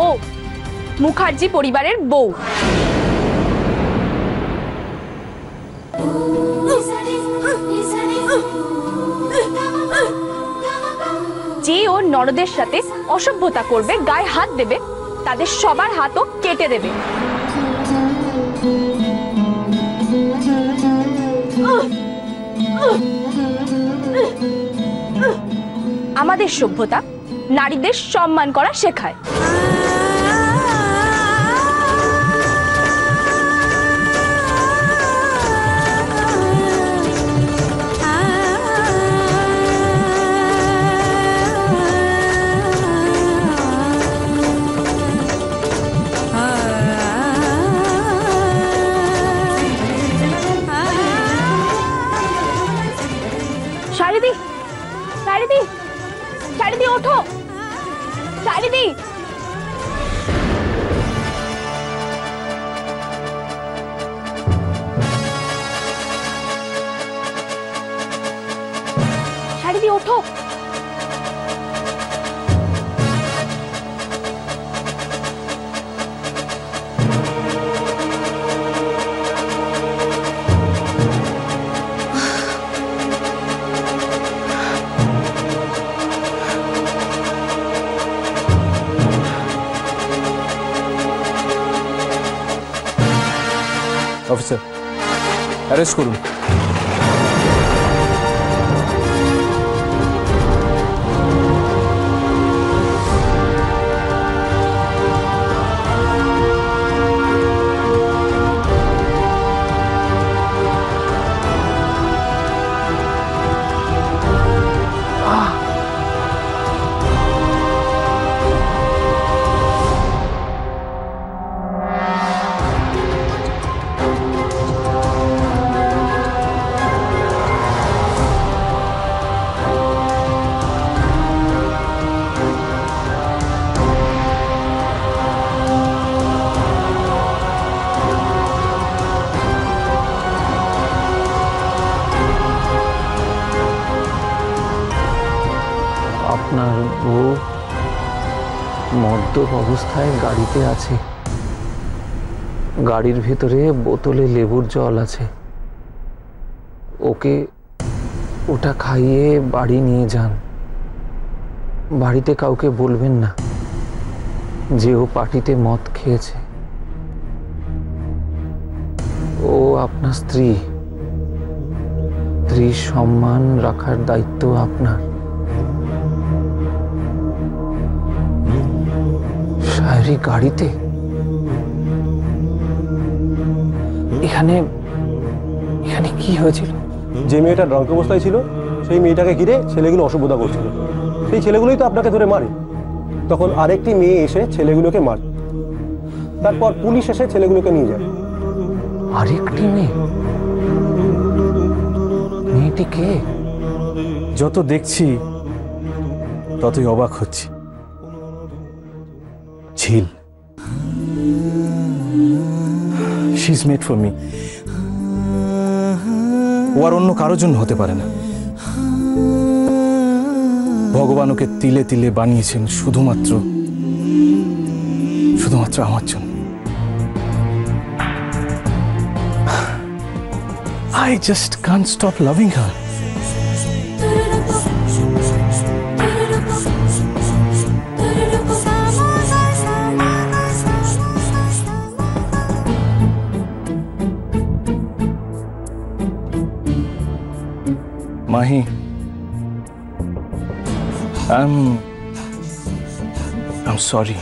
ও মুখার্জি পরিবারের বউ। যে ওর ননদের সাথে অসভ্যতা করবে, গায়ে হাত দেবে, তাদের সবার হাতও কেটে দেবে। আমাদের সভ্যতা নারীদের সম্মান করা শেখায়। শারিদি, শারিদি, শারিদি ওঠো, শারিদি। শারিদি ওঠো। অফিসার, অ্যারেস্ট করুন। আপনার বউ মদ্যপ অবস্থায় গাড়িতে আছে, গাড়ির ভেতরে বোতলে লেবুর জল আছে। ওকে ওটা খাইয়ে বাড়ি নিয়ে যান। বাড়িতে কাউকে বলবেন না যে ও পার্টিতে মদ খেয়েছে। ও আপনার স্ত্রী, স্ত্রীর সম্মান রাখার দায়িত্ব আপনার। শায়রি গাড়িতে? এখানে এখানে কি হয়েছিল? যে মেয়েটা ড্রাঙ্ক অবস্থায় ছিল সেই মেয়েটাকে ঘিরে ছেলেগুলো অসভ্যতা করছিল। সেই ছেলেগুলোই তো আপনাকে ধরে মারে। তখন আরেকটি মেয়ে এসে ছেলেগুলোকে মারে, তারপর পুলিশ এসে ছেলেগুলোকে নিয়ে যায়। আরেকটি মেয়ে? মেয়েটি কে? যত দেখছি ততই অবাক হচ্ছি। ঝিল। She is made for me. ও আর অন্য কারোর জন্য হতে পারে না। ভগবান ওকে তিলে তিলে বানিয়েছেন শুধুমাত্র আমার জন্য। I just can't stop loving her. Mahi, I'm sorry.